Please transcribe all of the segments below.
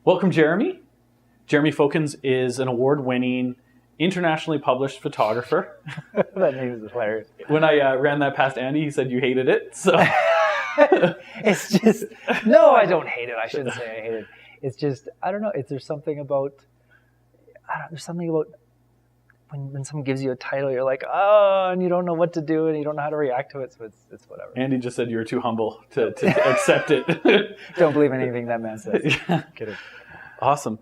Welcome, Jeremy. Jeremy Fokkens is an award-winning, internationally published photographer. That name is hilarious. When I ran that past Andy, he said you hated it. So It's just, no, I don't hate it. I shouldn't say I hate it. It's just, I don't know. There's something about when someone gives you a title, you're like, oh, and you don't know what to do and you don't know how to react to it. So it's whatever. Andy just said you were too humble to accept it. Don't believe anything that man says. Yeah. Kidding. Awesome.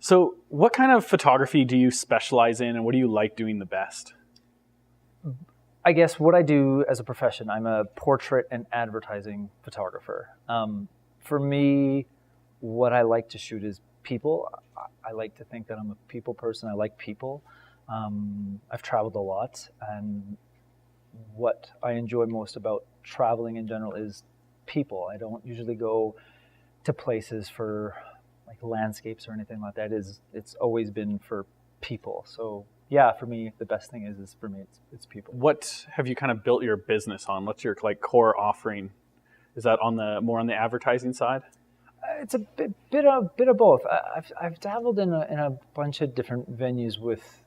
So what kind of photography do you specialize in, and what do you like doing the best? I guess what I do as a profession, I'm a portrait and advertising photographer. For me, what I like to shoot is people. I like to think that I'm a people person. I like people. I've traveled a lot, and what I enjoy most about traveling in general is people. I don't usually go to places for like landscapes or anything like that. It's always been for people. So yeah, for me, the best thing is for me, it's people. What have you kind of built your business on? What's your like core offering? Is that more on the advertising side? It's a bit of both. I've dabbled in a bunch of different venues with,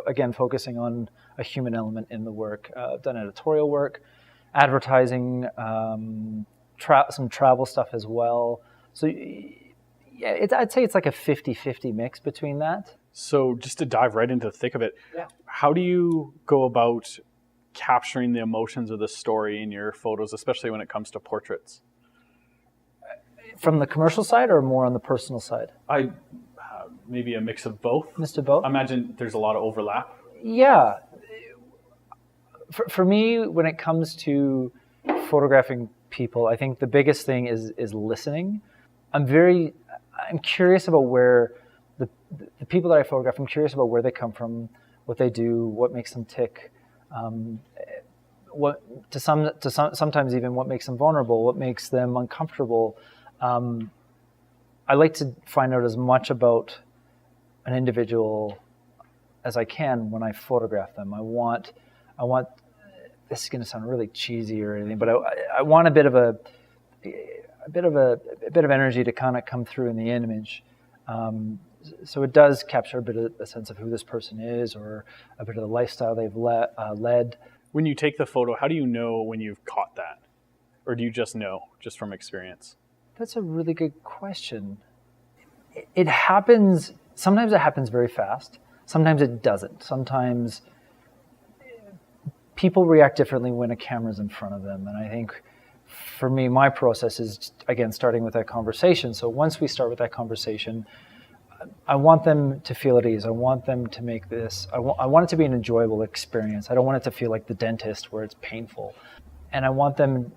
again, focusing on a human element in the work. I've done editorial work, advertising, some travel stuff as well. So yeah, I'd say it's like a 50-50 mix between that. So just to dive right into the thick of it, yeah. How do you go about capturing the emotions of the story in your photos, especially when it comes to portraits? From the commercial side or more on the personal side? Maybe a mix of both. Mixed of both? I imagine there's a lot of overlap. Yeah. For me, when it comes to photographing people, I think the biggest thing is listening. I'm curious about where the people that I photograph, I'm curious about where they come from, what they do, what makes them tick, sometimes even what makes them vulnerable, what makes them uncomfortable. I like to find out as much about an individual as I can when I photograph them. I want this is going to sound really cheesy or anything, but I want a bit of energy to kind of come through in the image. So it does capture a sense of who this person is, or a bit of the lifestyle they've led. When you take the photo, how do you know when you've caught that? Or do you just know, just from experience? That's a really good question. It happens, sometimes it happens very fast. Sometimes it doesn't. Sometimes people react differently when a camera's in front of them. And I think for me, my process is, again, starting with that conversation. So once we start with that conversation, I want them to feel at ease. I want them to make this, I want it to be an enjoyable experience. I don't want it to feel like the dentist where it's painful. And I want them,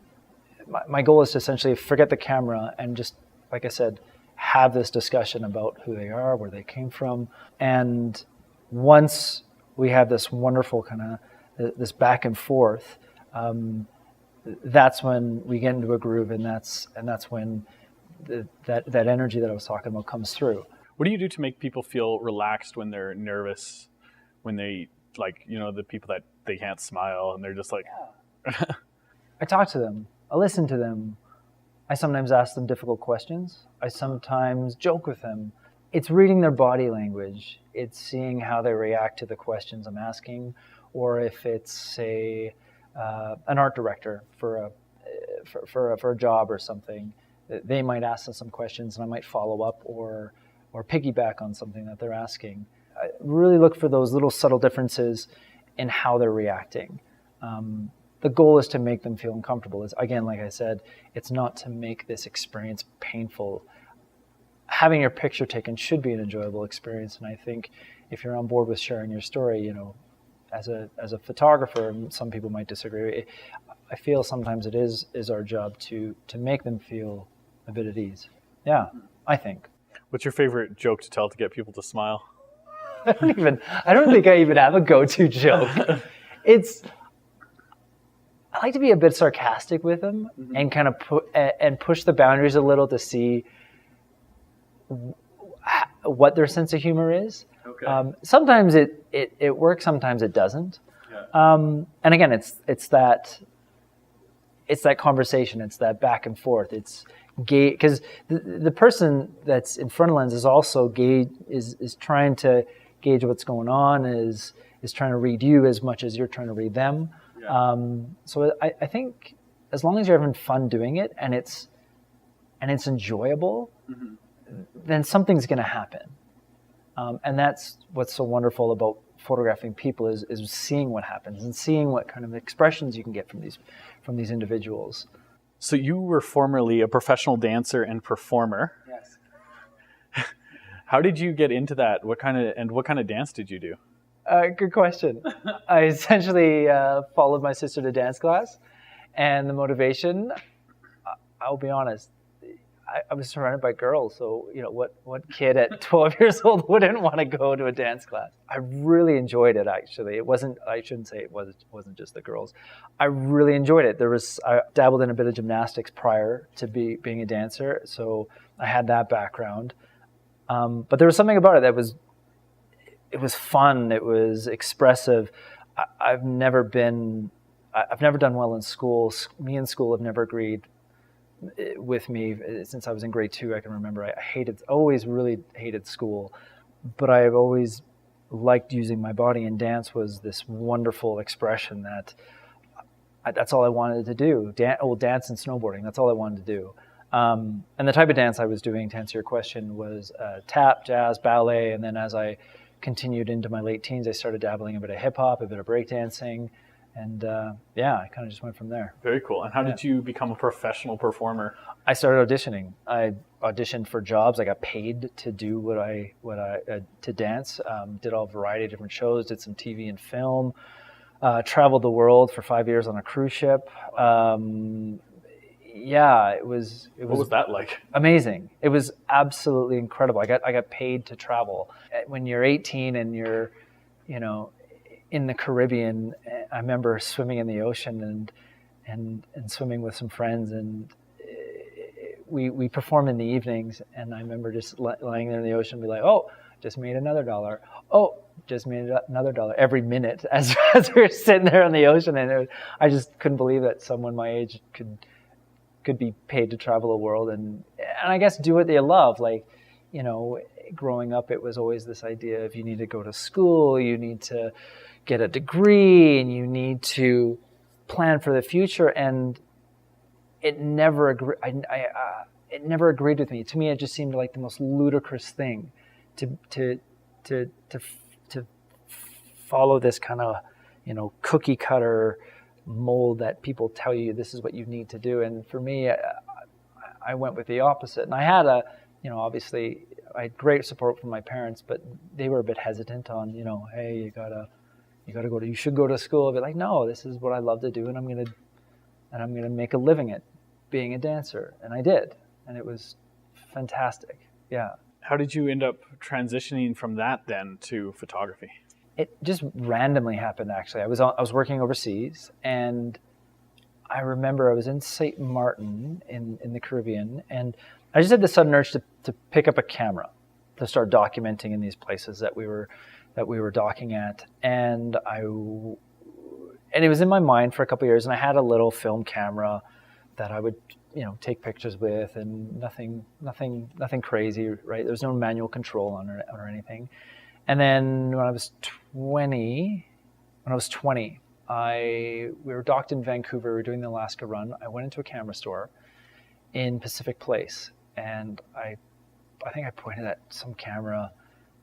my goal is to essentially forget the camera and just, like I said, have this discussion about who they are, where they came from. And once we have this wonderful kind of, this back and forth, that's when we get into a groove, and that's when that energy that I was talking about comes through. What do you do to make people feel relaxed when they're nervous, when they, like, you know, the people that they can't smile and they're just like... Yeah. I talk to them. I listen to them. I sometimes ask them difficult questions. I sometimes joke with them. It's reading their body language. It's seeing how they react to the questions I'm asking, or if it's an art director for a job or something, they might ask us some questions and I might follow up or piggyback on something that they're asking. I really look for those little subtle differences in how they're reacting. The goal is to make them feel uncomfortable. It's, again, like I said, it's not to make this experience painful. Having your picture taken should be an enjoyable experience, and I think if you're on board with sharing your story, you know, as a photographer, some people might disagree. I feel sometimes it is our job to make them feel a bit at ease. Yeah. I think. What's your favorite joke to tell to get people to smile? I don't think I even have a go-to joke. I like to be a bit sarcastic with them and kind of push the boundaries a little to see what their sense of humor is. Okay. Sometimes it works, sometimes it doesn't. Yeah. And again, it's that conversation, it's that back and forth. It's because the person that's in front of the lens is also is trying to gauge what's going on, is trying to read you as much as you're trying to read them. Yeah. So I think as long as you're having fun doing it and it's enjoyable, then something's going to happen. And that's what's so wonderful about photographing people is seeing what happens and seeing what kind of expressions you can get from these individuals. So you were formerly a professional dancer and performer. Yes. How did you get into that? What kind of dance did you do? Good question. I essentially followed my sister to dance class, and the motivation, I'll be honest, I was surrounded by girls. So, what kid at 12 years old wouldn't want to go to a dance class? I really enjoyed it, actually. I shouldn't say it wasn't just the girls. I really enjoyed it. I dabbled in a bit of gymnastics prior to being a dancer, so I had that background. But there was something about it that was fun. It was expressive. I've never done well in school. Me and school have never agreed with me since I was in grade 2. I can remember I always really hated school, but I've always liked using my body, and dance was this wonderful expression that's all I wanted to do. Dance and snowboarding. That's all I wanted to do. And the type of dance I was doing, to answer your question, was tap, jazz, ballet, and then as I continued into my late teens, I started dabbling a bit of hip hop, a bit of breakdancing, and I kind of just went from there. Very cool. And how did you become a professional performer? I started auditioning. I auditioned for jobs. I got paid to do to dance. Did a variety of different shows. Did some TV and film. Traveled the world for 5 years on a cruise ship. It was. What was that like? Amazing. It was absolutely incredible. I got paid to travel. When you're 18 and you're, in the Caribbean, I remember swimming in the ocean and swimming with some friends, and we performed in the evenings. And I remember just lying there in the ocean and be like, oh, just made another $1. Oh, just made another $1 every minute as we were sitting there in the ocean. And I just couldn't believe that someone my age could be paid to travel the world and I guess do what they love. Like, growing up, it was always this idea of you need to go to school, you need to get a degree, and you need to plan for the future. And it never agreed with me. To me, it just seemed like the most ludicrous thing to follow this kind of, cookie cutter mold that people tell you this is what you need to do. And for me, I went with the opposite. And I had obviously I had great support from my parents, but they were a bit hesitant on, hey, you should go to school. I'd be like, no, this is what I love to do, and I'm gonna make a living at being a dancer. And I did, and it was fantastic. Yeah. How did you end up transitioning from that then to photography? It just randomly happened, actually. I was working overseas, and I remember I was in St. Martin in the Caribbean, and I just had the sudden urge to pick up a camera to start documenting in these places that we were docking at, and it was in my mind for a couple of years, and I had a little film camera that I would take pictures with, and nothing crazy, right? There was no manual control on it or anything. And then when I was 20, we were docked in Vancouver. We were doing the Alaska run. I went into a camera store in Pacific Place, and I think I pointed at some camera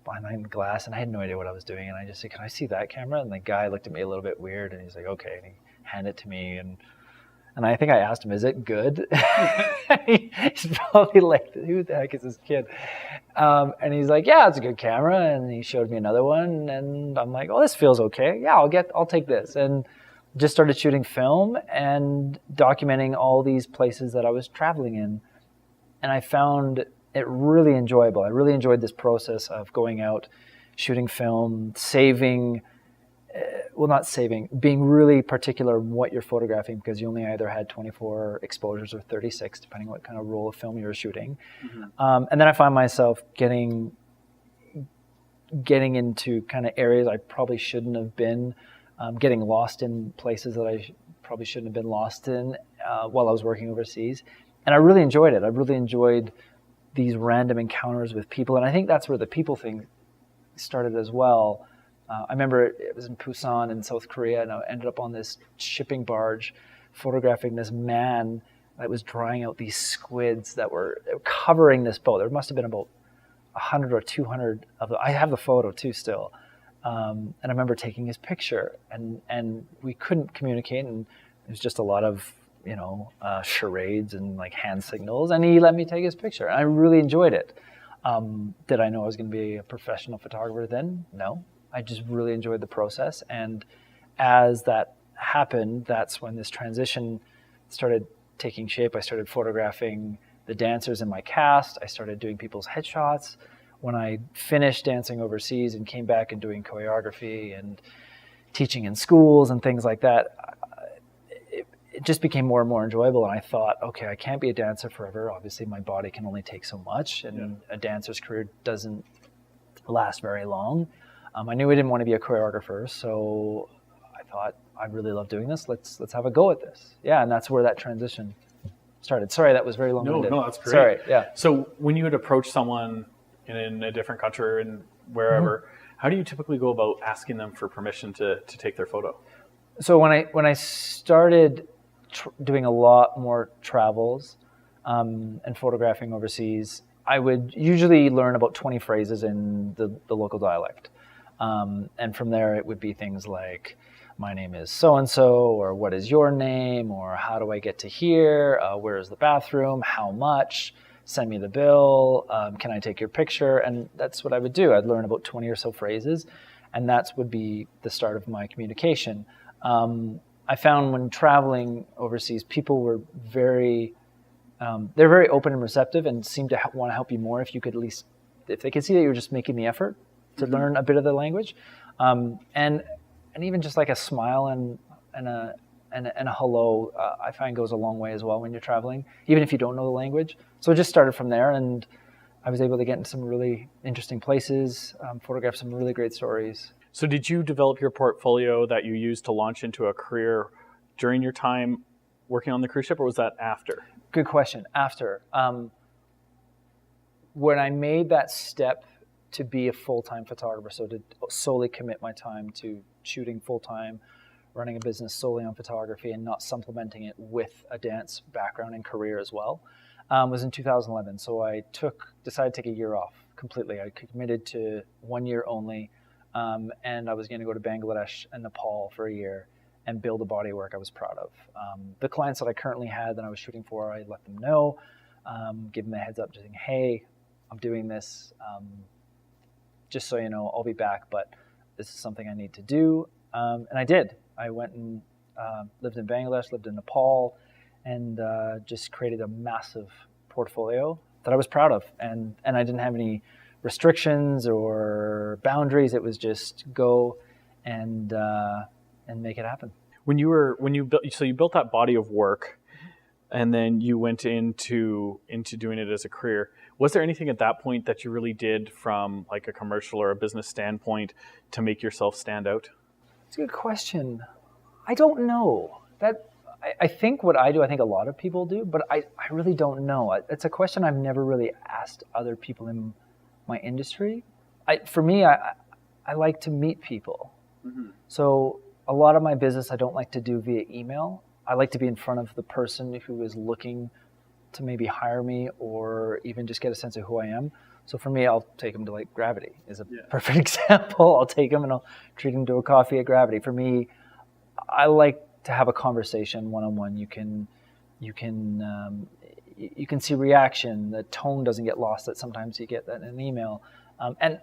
behind the glass, and I had no idea what I was doing. And I just said, "Can I see that camera?" And the guy looked at me a little bit weird, and he's like, "Okay." And he handed it to me, and I think I asked him, "Is it good?" He's probably like, "Who the heck is this kid?" And he's like, "Yeah, it's a good camera." And he showed me another one, and I'm like, "Oh, this feels okay. Yeah, I'll take this." And just started shooting film and documenting all these places that I was traveling in. And I found it really enjoyable. I really enjoyed this process of going out, shooting film, being really particular in what you're photographing, because you only either had 24 exposures or 36, depending what kind of roll of film you were shooting. And then I find myself getting into kind of areas I probably shouldn't have been, getting lost in places that I probably shouldn't have been lost in while I was working overseas. And I really enjoyed it. I really enjoyed these random encounters with people. And I think that's where the people thing started as well. I remember it was in Busan in South Korea, and I ended up on this shipping barge photographing this man that was drying out these squids that were covering this boat. There must have been about 100 or 200 of them. I have the photo too still. And I remember taking his picture, and we couldn't communicate, and it was just a lot of, charades and like hand signals, and he let me take his picture. And I really enjoyed it. Did I know I was going to be a professional photographer then? No. I just really enjoyed the process. And as that happened, that's when this transition started taking shape. I started photographing the dancers in my cast. I started doing people's headshots. When I finished dancing overseas and came back and doing choreography and teaching in schools and things like that, it just became more and more enjoyable. And I thought, okay, I can't be a dancer forever. Obviously, my body can only take so much, and a dancer's career doesn't last very long. I knew I didn't want to be a choreographer, so I thought, I really love doing this. Let's have a go at this. Yeah, and that's where that transition started. Sorry, that was very long-winded. No, that's great. Sorry, yeah. So when you would approach someone in a different country and wherever, how do you typically go about asking them for permission to take their photo? So when I started doing a lot more travels and photographing overseas, I would usually learn about 20 phrases in the local dialect. And from there, it would be things like, my name is so-and-so, or what is your name, or how do I get to here, where is the bathroom, how much, send me the bill, can I take your picture? And that's what I would do. I'd learn about 20 or so phrases, and that would be the start of my communication. I found when traveling overseas, people were they're very open and receptive and seemed to want to help you more if they could see that you were just making the effort to learn a bit of the language. And even just like a smile and a hello, I find goes a long way as well when you're traveling, even if you don't know the language. So it just started from there, and I was able to get into some really interesting places, photograph some really great stories. So did you develop your portfolio that you used to launch into a career during your time working on the cruise ship, or was that after? Good question. After. When I made that step to be a full-time photographer, so to solely commit my time to shooting full-time, running a business solely on photography and not supplementing it with a dance background and career as well, was in 2011. So I decided to take a year off completely. I committed to 1 year only, and I was going to go to Bangladesh and Nepal for a year and build a body of work I was proud of. The clients that I currently had that I was shooting for, I let them know, give them a heads up, just saying, hey, I'm doing this. Just so you know, I'll be back, but this is something I need to do. And I did. I went and lived in Bangladesh, lived in Nepal, and just created a massive portfolio that I was proud of. And I didn't have any restrictions or boundaries. It was just go and make it happen. You built that body of work, and then you went into doing it as a career. Was there anything at that point that you really did from like a commercial or a business standpoint to make yourself stand out? It's a good question. I don't know. I think what I do, I think a lot of people do, but I really don't know. It's a question I've never really asked other people in my industry. For me, I like to meet people. Mm-hmm. So a lot of my business I don't like to do via email. I like to be in front of the person who is looking to maybe hire me or even just get a sense of who I am. So for me, I'll take them to like Gravity is a perfect example. I'll take them and I'll treat them to a coffee at Gravity. For me, I like to have a conversation one-on-one. You can see reaction. The tone doesn't get lost that sometimes you get that in an email. And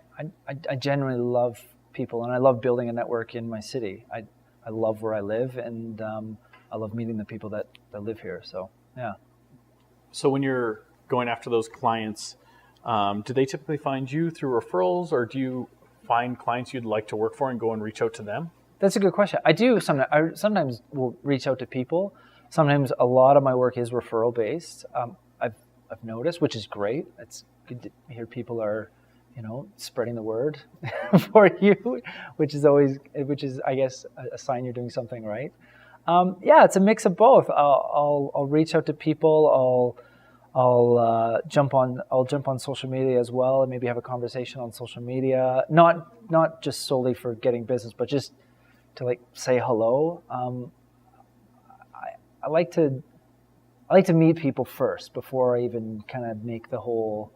I genuinely love people, and I love building a network in my city. I love where I live, and I love meeting the people that live here. So, yeah. So when you're going after those clients, Do they typically find you through referrals, or do you find clients you'd like to work for and go and reach out to them? That's a good question. I do sometimes. I sometimes will reach out to people. Sometimes a lot of my work is referral based. I've noticed, which is great. It's good to hear people are, spreading the word for you, which is I guess a sign you're doing something right. Yeah, it's a mix of both. I'll reach out to people. I'll jump on social media as well, and maybe have a conversation on social media. Not just solely for getting business, but just to say hello. I like to meet people first before I even kind of make the whole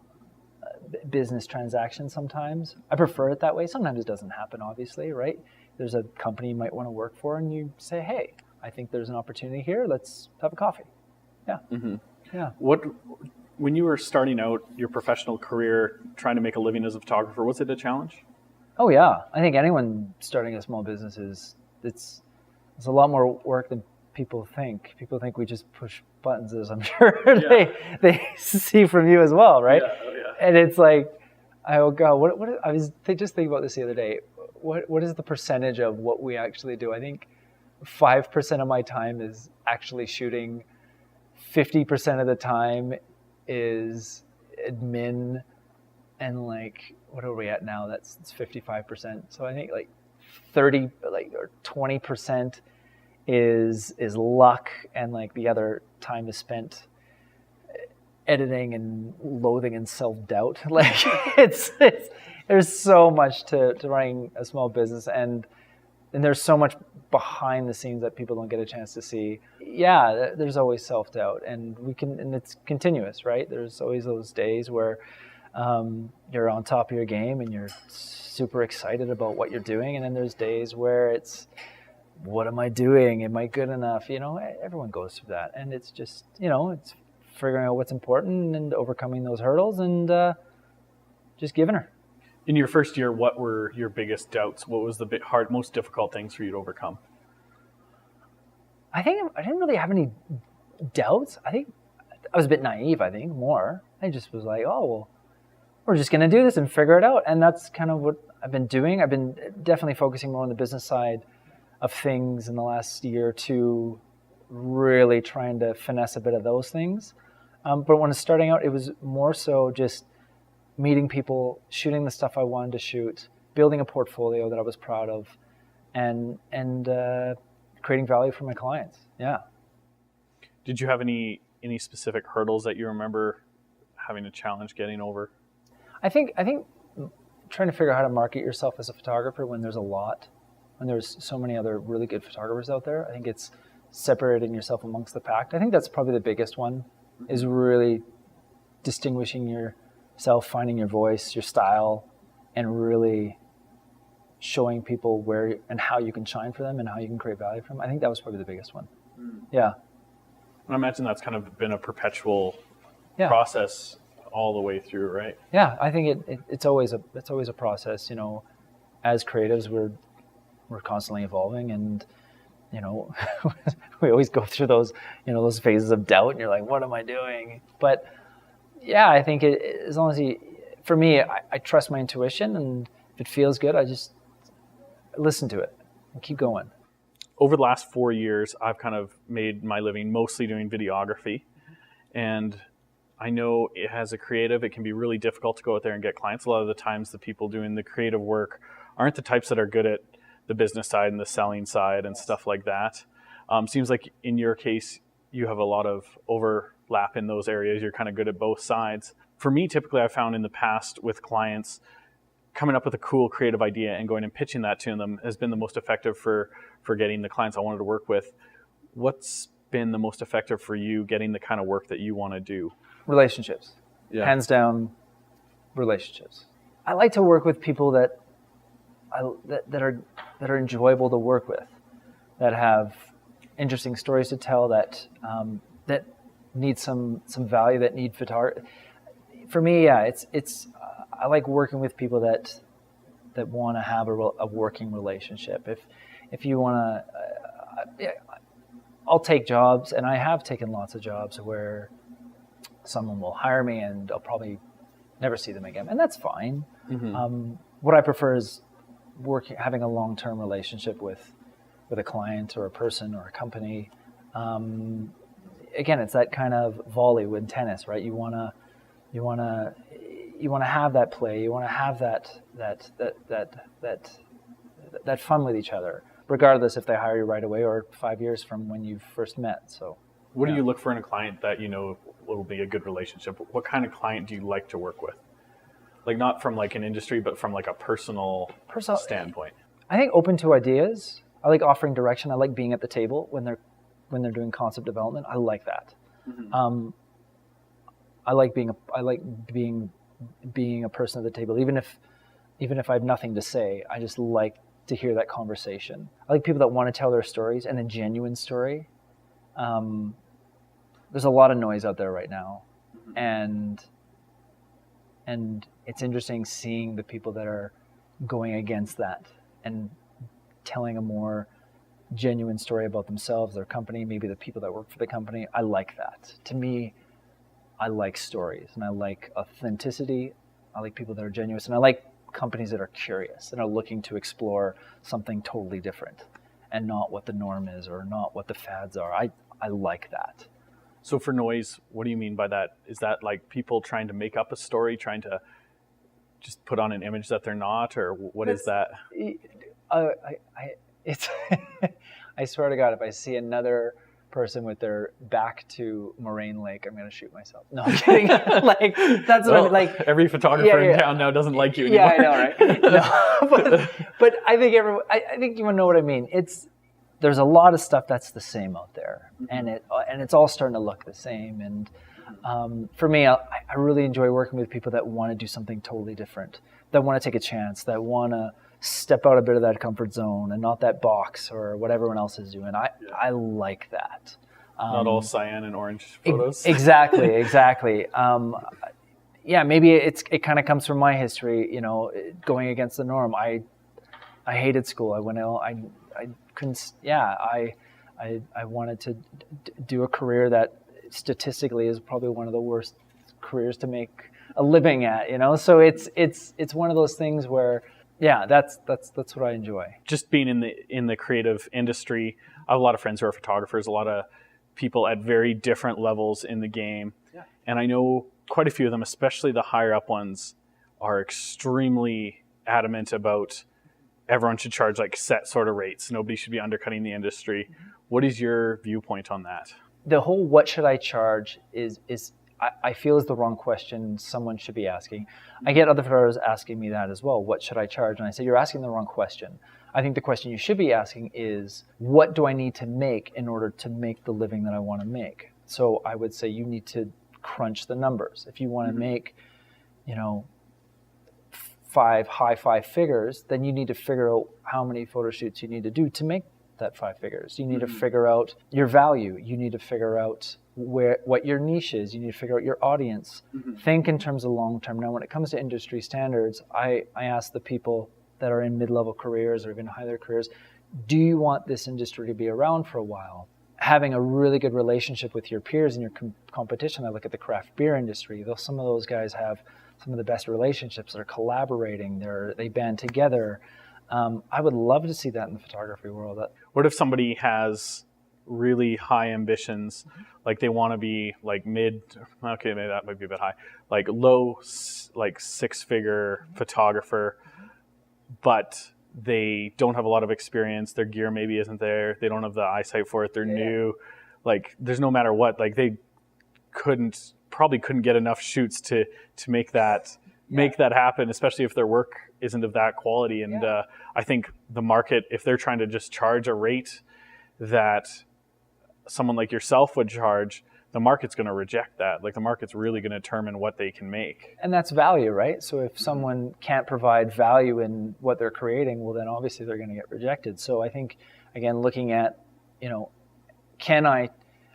business transaction. Sometimes I prefer it that way. Sometimes it doesn't happen, obviously, right? There's a company you might want to work for, and you say, "Hey, I think there's an opportunity here. Let's have a coffee." Yeah. Mm-hmm. Yeah. When you were starting out your professional career, trying to make a living as a photographer, was it a challenge? Oh yeah, I think anyone starting a small business it's a lot more work than people think. People think we just push buttons, as I'm sure they see from you as well, right? Yeah, oh, yeah. And it's like, oh God, I was just thinking about this the other day. What is the percentage of what we actually do? I think 5% of my time is actually shooting. 50% of the time is admin, and what are we at now? That's 55%. So I think 30 or 20% is luck, and the other time is spent editing and loathing and self-doubt. It's there's so much to running a small business, and there's so much behind the scenes that people don't get a chance to see. Yeah, there's always self-doubt, and it's continuous, right? There's always those days where you're on top of your game and you're super excited about what you're doing, and then there's days where it's, what am I doing? Am I good enough? Everyone goes through that, and it's just, it's figuring out what's important and overcoming those hurdles, and just giving her. In your first year, what were your biggest doubts? What was the most difficult things for you to overcome? I think I didn't really have any doubts. I think I was a bit naive, more. I just was like, oh, well, we're just going to do this and figure it out. And that's kind of what I've been doing. I've been definitely focusing more on the business side of things in the last year or two, really trying to finesse a bit of those things. But when I was starting out, it was more so just meeting people, shooting the stuff I wanted to shoot, building a portfolio that I was proud of, and creating value for my clients. Yeah. Did you have any specific hurdles that you remember having a challenge getting over? I think trying to figure out how to market yourself as a photographer when there's so many other really good photographers out there. I think it's separating yourself amongst the pack. I think that's probably the biggest one, is really distinguishing yourself, finding your voice, your style, and really showing people where and how you can shine for them and how you can create value for them. I think that was probably the biggest one. Yeah. And I imagine that's kind of been a perpetual process all the way through, right? Yeah, I think it's always a process. As creatives, we're constantly evolving, and we always go through those those phases of doubt, and you're like, what am I doing? But yeah, I think as long as for me, I trust my intuition, and if it feels good, I just listen to it and keep going. Over the last 4 years, I've kind of made my living mostly doing videography. And I know as a creative, it can be really difficult to go out there and get clients. A lot of the times the people doing the creative work aren't the types that are good at the business side and the selling side and stuff like that. Seems like in your case, you have a lot of overlap in those areas. You're kind of good at both sides. For me, typically I've found in the past with clients, coming up with a cool creative idea and going and pitching that to them has been the most effective for getting the clients I wanted to work with. What's been the most effective for you getting the kind of work that you want to do? Relationships. Yeah. Hands down, relationships. I like to work with people that are enjoyable to work with, that have interesting stories to tell, that need some value, that need photography. For me, yeah, it's I like working with people that want to have a working relationship. If you want to, I'll take jobs, and I have taken lots of jobs where someone will hire me, and I'll probably never see them again, and that's fine. Mm-hmm. What I prefer is having a long-term relationship with a client or a person or a company. Again, it's that kind of volley with tennis, right? You wanna have that play. You want to have that fun with each other, regardless if they hire you right away or 5 years from when you first met. So, what do you look for in a client that you know will be a good relationship? What kind of client do you like to work with? Like not from like an industry, but from like a personal standpoint. I think open to ideas. I like offering direction. I like being at the table when they're doing concept development. I like that. Mm-hmm. I like being a person at the table, even if I have nothing to say. I just like to hear that conversation. I like people that want to tell their stories, and a genuine story. There's a lot of noise out there right now, and it's interesting seeing the people that are going against that and telling a more genuine story about themselves, their company, maybe the people that work for the company. I like that. To me, I like stories, and I like authenticity. I like people that are genuine, and I like companies that are curious and are looking to explore something totally different and not what the norm is or not what the fads are. I like that. So for noise, what do you mean by that? Is that like people trying to make up a story, trying to just put on an image that they're not, or what is that? It's I swear to God, if I see another person with their back to Moraine Lake, I'm going to shoot myself. No, I'm kidding. Like that's what I mean. Like every photographer in town now doesn't like you anymore. Yeah, I know, right? No, but I think I think you want to know what I mean. There's a lot of stuff that's the same out there, and it's all starting to look the same. And for me, I really enjoy working with people that want to do something totally different, that want to take a chance, that want to step out a bit of that comfort zone and not that box or what everyone else is doing. I like that. Not all cyan and orange photos. Exactly. Yeah, maybe it kind of comes from my history, going against the norm. I hated school. I couldn't. Yeah, I wanted to do a career that statistically is probably one of the worst careers to make a living at. So it's one of those things where. Yeah, that's what I enjoy. Just being in the creative industry, I have a lot of friends who are photographers, a lot of people at very different levels in the game. Yeah. And I know quite a few of them, especially the higher up ones, are extremely adamant about everyone should charge like set sort of rates. Nobody should be undercutting the industry. Mm-hmm. What is your viewpoint on that? The whole what should I charge is I feel is the wrong question someone should be asking. I get other photographers asking me that as well. What should I charge? And I say, you're asking the wrong question. I think the question you should be asking is, what do I need to make in order to make the living that I want to make? So I would say you need to crunch the numbers. If you want to make, high five figures, then you need to figure out how many photo shoots you need to do to make that 5 figures. You need to figure out your value. You need to figure out what your niche is. You need to figure out your audience. Think in terms of long term. Now, when it comes to industry standards, I ask the people that are in mid-level careers or even higher careers, do you want this industry to be around for a while? Having a really good relationship with your peers and your competition. I look at the craft beer industry. Some of those guys have some of the best relationships. They're collaborating. They band together. I would love to see that in the photography world. What if somebody has really high ambitions, like they want to be like maybe that might be a bit high, like low, like 6-figure photographer, but they don't have a lot of experience, their gear maybe isn't there, they don't have the eyesight for it, they're new, like there's no matter what, like they probably couldn't get enough shoots to make that happen, especially if their work isn't of that quality. And I think the market, if they're trying to just charge a rate that someone like yourself would charge, the market's going to reject that. Like the market's really going to determine what they can make. And that's value, right? So if someone can't provide value in what they're creating, well, then obviously they're going to get rejected. So I think, again, looking at,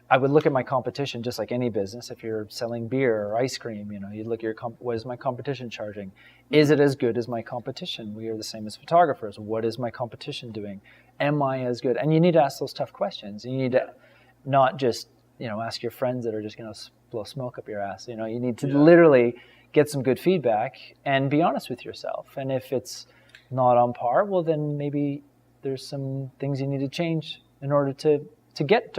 I would look at my competition just like any business. If you're selling beer or ice cream, you'd look at what is my competition charging? Is it as good as my competition? We are the same as photographers. What is my competition doing? Am I as good? And you need to ask those tough questions. You need to not just, ask your friends that are just going to blow smoke up your ass. You need to literally get some good feedback, and be honest with yourself. And if it's not on par, well, then maybe there's some things you need to change in order to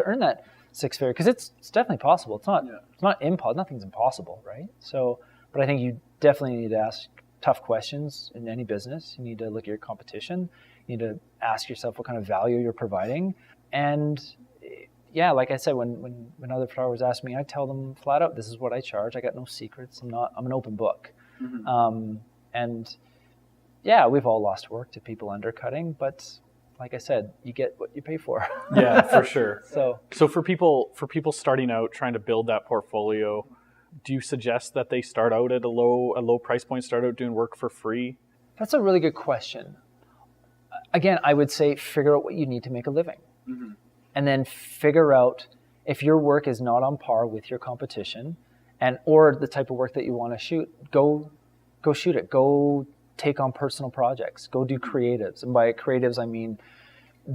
earn that six-figure, because it's definitely possible. It's not impossible. Nothing's impossible, right? So, but I think you definitely need to ask tough questions in any business. You need to look at your competition. You need to ask yourself what kind of value you're providing. And yeah, like I said, when other photographers ask me, I tell them flat out, this is what I charge. I got no secrets. I'm an open book. Mm-hmm. And yeah, we've all lost work to people undercutting, but like I said, you get what you pay for. Yeah, for sure. So for people starting out trying to build that portfolio, do you suggest that they start out at a low price point, start out doing work for free? That's a really good question. Again, I would say figure out what you need to make a living. Mm-hmm. And then figure out if your work is not on par with your competition or the type of work that you want to shoot, go shoot it. Go take on personal projects. Go do creatives. And by creatives, I mean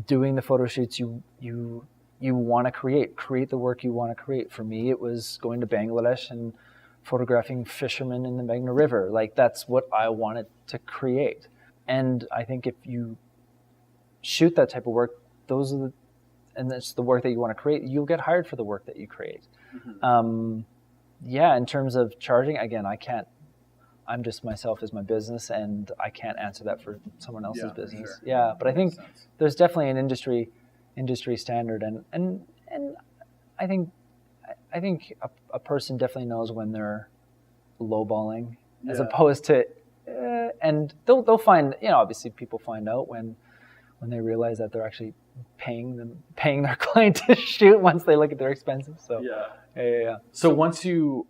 doing the photo shoots you want to create. Create the work you want to create. For me, it was going to Bangladesh and photographing fishermen in the Meghna River. Like, that's what I wanted to create. And I think if you shoot that type of work, and that's the work that you want to create, you'll get hired for the work that you create. Mm-hmm. In terms of charging, again, I'm just myself as my business, and I can't answer that for someone else's business. Sure. Yeah, but I think there's definitely an industry standard, and I think a person definitely knows when they're lowballing as opposed to, and they'll find, obviously people find out when they realize that they're actually paying their client to shoot once they look at their expenses. So yeah. So once you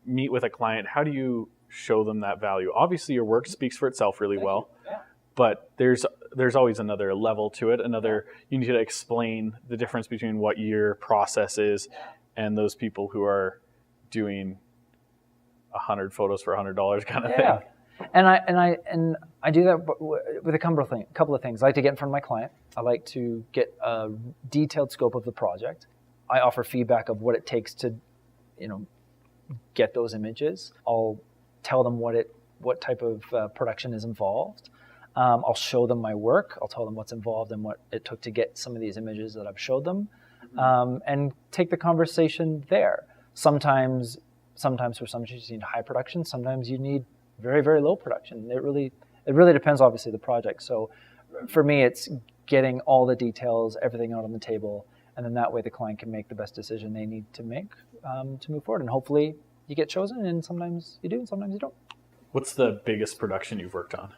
meet with a client, how do you show them that value? Obviously your work speaks for itself really well, but there's always another level to it. You need to explain the difference between what your process is and those people who are doing 100 photos for $100 kind of thing. And I do that with a couple of things. I like to get in front of my client. I like to get a detailed scope of the project. I offer feedback of what it takes to, get those images. I'll tell them what type of production is involved. I'll show them my work. I'll tell them what's involved and what it took to get some of these images that I've showed them, and take the conversation there. Sometimes for some shoots you need high production. Sometimes you need very, very low production. It really depends, obviously, the project. So for me, it's getting all the details, everything out on the table, and then that way the client can make the best decision they need to make to move forward. And hopefully you get chosen, and sometimes you do, and sometimes you don't. What's the biggest production you've worked on?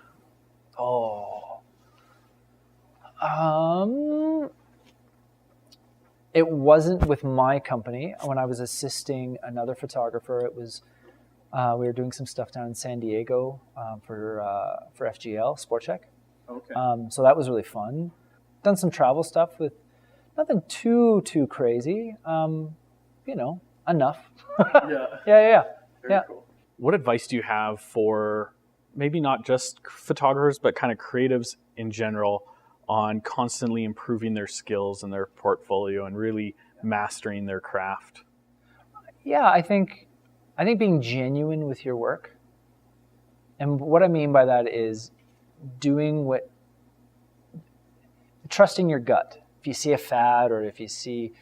It wasn't with my company. When I was assisting another photographer, it was we were doing some stuff down in San Diego for FGL Sport Check. Okay. So that was really fun. Done some travel stuff with nothing too crazy. Enough. Yeah. Very cool. What advice do you have for maybe not just photographers, but kind of creatives in general on constantly improving their skills and their portfolio and really mastering their craft? Yeah, I think being genuine with your work. And what I mean by that is trusting your gut. If you see a fad, or if you see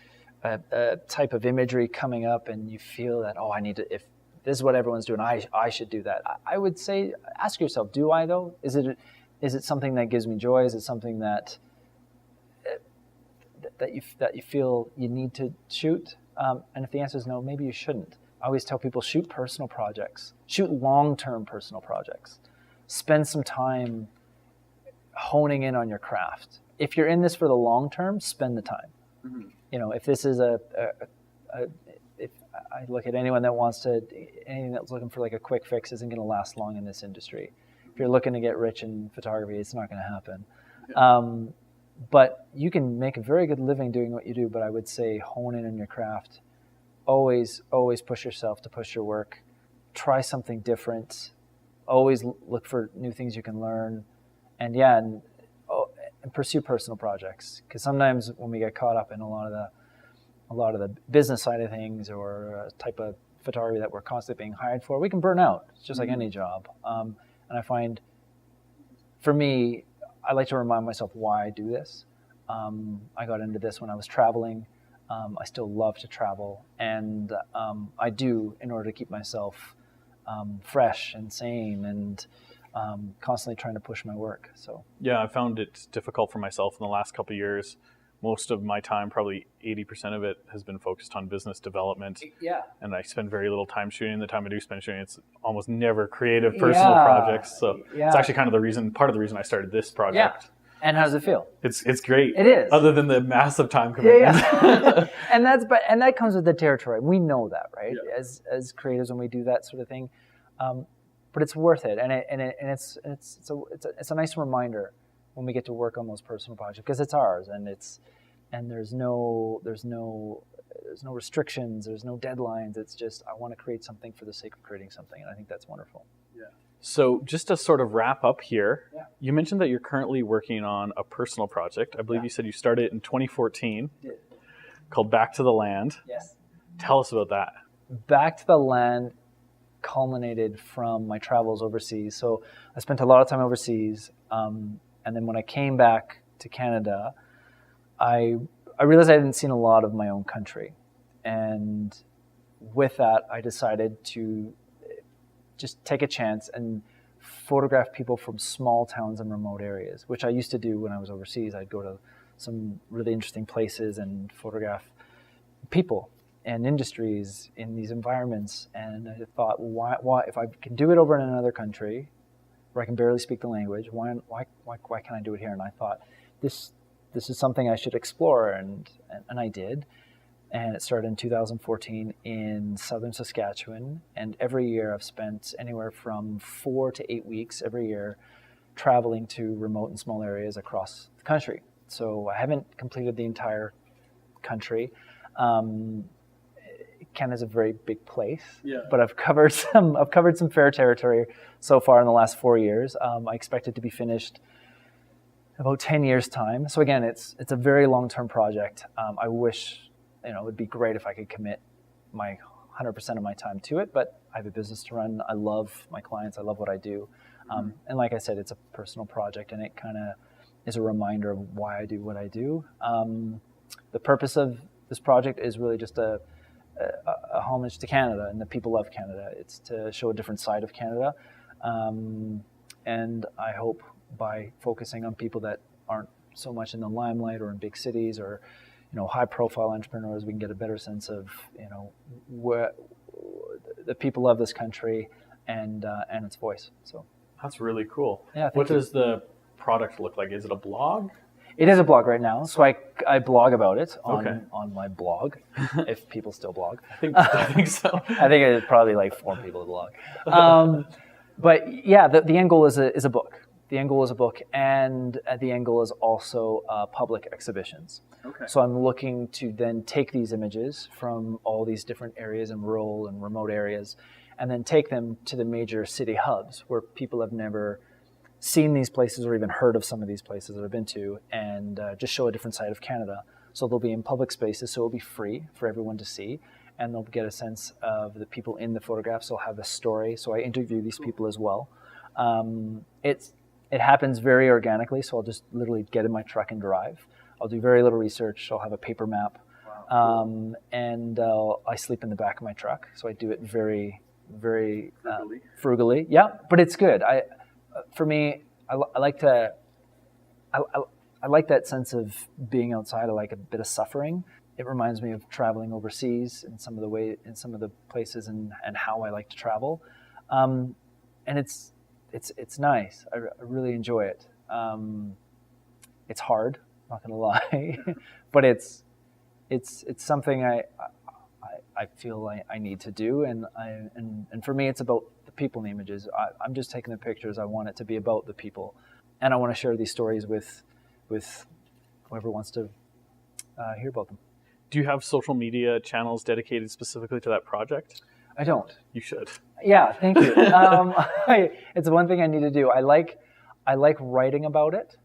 a type of imagery coming up and you feel that, if this is what everyone's doing, I should do that. I would say, ask yourself, do I though? Is it something that gives me joy? Is it something that you feel you need to shoot? And if the answer is no, maybe you shouldn't. I always tell people, shoot personal projects. Shoot long-term personal projects. Spend some time honing in on your craft. If you're in this for the long term, spend the time. Mm-hmm. If this is if I look at anything that's looking for like a quick fix isn't going to last long in this industry. If you're looking to get rich in photography, it's not going to happen. Yeah. But you can make a very good living doing what you do. But I would say hone in on your craft. Always push yourself to push your work. Try something different. Always look for new things you can learn. And pursue personal projects. Because sometimes when we get caught up in a lot of the business side of things, or type of photography that we're constantly being hired for, we can burn out. It's just like any job. And I find, for me, I like to remind myself why I do this. I got into this when I was traveling. I still love to travel, and I do in order to keep myself fresh and sane, and constantly trying to push my work. So yeah, I found it difficult for myself in the last couple of years. Most of my time, probably 80% of it, has been focused on business development. yeah, And I spend very little time shooting. The time I do spend shooting, it's almost never creative personal projects. So it's actually kind of part of the reason I started this project. Yeah. And how does it feel? It's great. It is. Other than the massive time commitment. Yeah. and that comes with the territory. We know that, right? Yeah. As creatives, when we do that sort of thing, but it's worth it, and it's a nice reminder when we get to work on those personal projects, because it's ours, and there's no restrictions, there's no deadlines. It's just, I want to create something for the sake of creating something, and I think that's wonderful. Yeah. So just to sort of wrap up here, you mentioned that you're currently working on a personal project. I believe you said you started in 2014, called Back to the Land. Yes. Tell us about that. Back to the Land culminated from my travels overseas. So I spent a lot of time overseas, and then when I came back to Canada, I realized I hadn't seen a lot of my own country. And with that, I decided to just take a chance and photograph people from small towns and remote areas, which I used to do when I was overseas. I'd go to some really interesting places and photograph people and industries in these environments. And I thought, why if I can do it over in another country where I can barely speak the language, why can't I do it here? And I thought, this is something I should explore, and I did. And it started in 2014 in southern Saskatchewan. And every year I've spent anywhere from 4 to 8 weeks every year traveling to remote and small areas across the country. So I haven't completed the entire country. Canada's a very big place, but I've covered some fair territory so far in the last 4 years. I expect it to be finished in about 10 years' time. So again, it's a very long-term project. I wish, it would be great if I could commit my 100% of my time to it, but I have a business to run. I love my clients. I love what I do. And like I said, it's a personal project, and it kind of is a reminder of why I do what I do. The purpose of this project is really just a homage to Canada and the people of Canada. It's to show a different side of Canada. And I hope by focusing on people that aren't so much in the limelight or in big cities or, high profile entrepreneurs, we can get a better sense of, where the people of this country and its voice. So that's really cool. Yeah. What does the product look like? Is it a blog? It is a blog right now, so I blog about it on my blog, if people still blog. I think so. I think it's probably like 4 people that blog. But yeah, the end goal is a book. The end goal is a book, and the end goal is also public exhibitions. Okay. So I'm looking to then take these images from all these different areas and rural and remote areas, and then take them to the major city hubs where people have never seen these places or even heard of some of these places that I've been to, and just show a different side of Canada. So they'll be in public spaces, so it'll be free for everyone to see, and they'll get a sense of the people in the photographs. They'll have a story, so I interview these people as well. It happens very organically, so I'll just literally get in my truck and drive. I'll do very little research. I'll have a paper map, and I sleep in the back of my truck, so I do it very, very frugally. Yeah, but it's good. For me, I like that sense of being outside. I like a bit of suffering. It reminds me of traveling overseas in some of the places and how I like to travel. And it's nice. I really enjoy it. It's hard, not gonna lie, but it's something I feel I need to do, and for me it's about the people in the images. I'm just taking the pictures. I want it to be about the people, and I want to share these stories with whoever wants to hear about them. Do you have social media channels dedicated specifically to that project? I don't. You should. Yeah, thank you. It's one thing I need to do. I like writing about it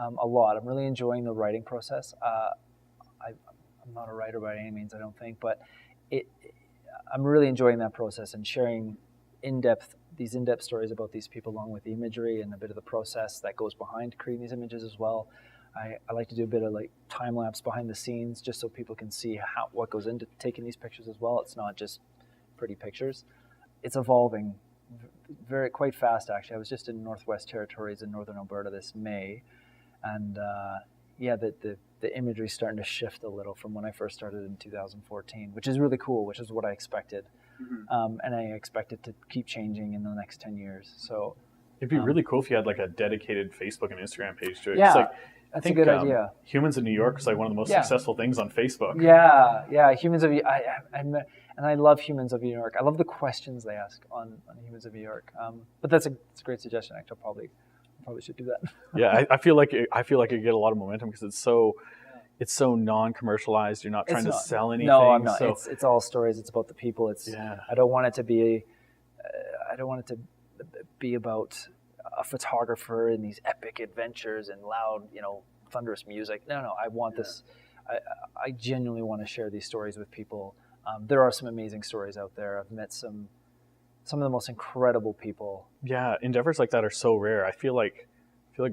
a lot. I'm really enjoying the writing process. I'm not a writer by any means, I don't think, but I'm really enjoying that process and sharing these in-depth stories about these people, along with the imagery and a bit of the process that goes behind creating these images as well. I like to do a bit of like time lapse behind the scenes, just so people can see what goes into taking these pictures as well. It's not just pretty pictures. It's evolving quite fast, actually. I was just in Northwest Territories in Northern Alberta this May, and the imagery is starting to shift a little from when I first started in 2014, which is really cool, which is what I expected. And I expect it to keep changing in the next 10 years. So it'd be really cool if you had like a dedicated Facebook and Instagram page to it. Yeah, like, that's a good idea. Humans in New York is like one of the most successful things on Facebook. Yeah. Humans of and I love Humans of New York. I love the questions they ask on Humans of New York. But that's a great suggestion. Actually, I probably should do that. Yeah, I feel like it get a lot of momentum because it's so non-commercialized. You're not trying to sell anything. No, I'm not. So. It's all stories. It's about the people. I don't want it to be. I don't want it to be about a photographer in these epic adventures and loud, thunderous music. No. I want this. I genuinely want to share these stories with people. There are some amazing stories out there. I've met some of the most incredible people. Yeah, endeavors like that are so rare. I feel like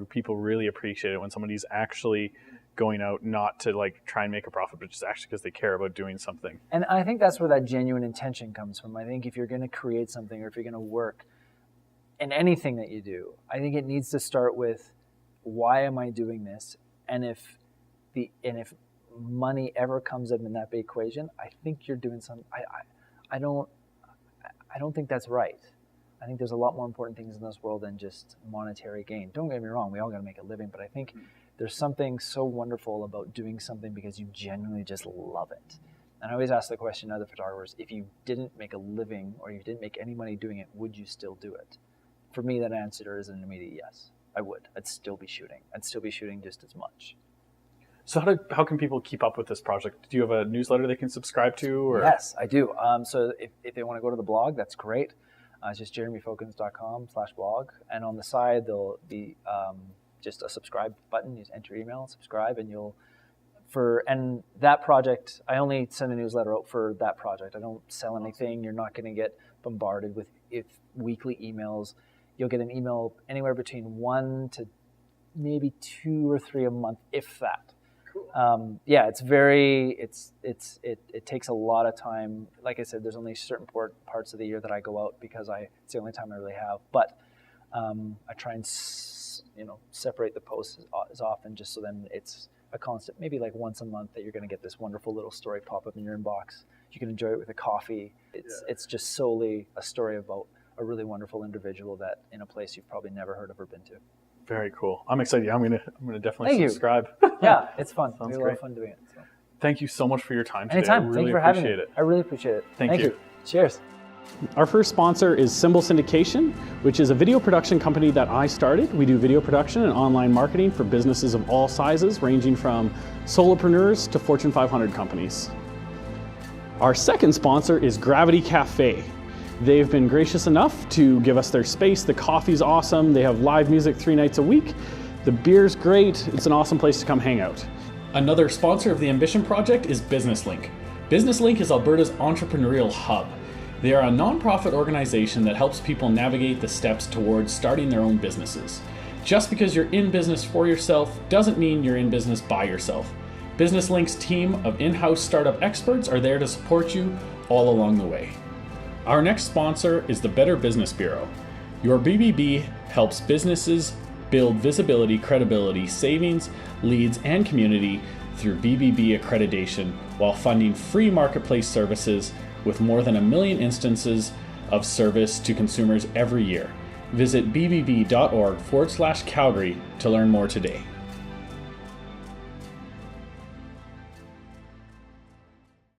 people really appreciate it when somebody's actually going out not to like try and make a profit, but just actually because they care about doing something. And I think that's where that genuine intention comes from. I think if you're going to create something, or if you're going to work in anything that you do, I think it needs to start with, why am I doing this? And if money ever comes up in that big equation, I think you're doing something. I don't think that's right. I think there's a lot more important things in this world than just monetary gain. Don't get me wrong, we all got to make a living, but I think there's something so wonderful about doing something because you genuinely just love it. And I always ask the question to other photographers, if you didn't make a living or you didn't make any money doing it, would you still do it? For me, that answer is an immediate yes. I would. I'd still be shooting. I'd still be shooting just as much. So how can people keep up with this project? Do you have a newsletter they can subscribe to? Or? Yes, I do. So if they want to go to the blog, that's great. It's just jeremyfokkens.com/blog. And on the side, there'll be just a subscribe button. You just enter your email and subscribe, and and that project, I only send a newsletter out for that project. I don't sell anything. You're not going to get bombarded with weekly emails. You'll get an email anywhere between 1 to maybe 2 or 3 a month, if that. Cool. It takes a lot of time. Like I said, there's only certain parts of the year that I go out because it's the only time I really have. But I try and separate the posts as often, just so then it's a constant, maybe like once a month, that you're going to get this wonderful little story pop up in your inbox. You can enjoy it with a coffee. It's just solely a story about a really wonderful individual that in a place you've probably never heard of or been to. Very cool. I'm excited. I'm gonna definitely subscribe. Yeah, it's fun. Sounds It's a lot of fun doing it. So. Thank you so much for your time today. Anytime. I really Thank you for appreciate having me. it. I really appreciate it. Thank you. Cheers. Our first sponsor is Symbol Syndication, which is a video production company that I started. We do video production and online marketing for businesses of all sizes, ranging from solopreneurs to Fortune 500 companies. Our second sponsor is Gravity Cafe. They've been gracious enough to give us their space. The coffee's awesome. They have live music 3 nights a week. The beer's great. It's an awesome place to come hang out. Another sponsor of the Ambition Project is Business Link. Business Link is Alberta's entrepreneurial hub. They are a nonprofit organization that helps people navigate the steps towards starting their own businesses. Just because you're in business for yourself doesn't mean you're in business by yourself. Business Link's team of in-house startup experts are there to support you all along the way. Our next sponsor is the Better Business Bureau. Your BBB helps businesses build visibility, credibility, savings, leads, and community through BBB accreditation while funding free marketplace services with more than 1 million instances of service to consumers every year. Visit bbb.org/Calgary to learn more today.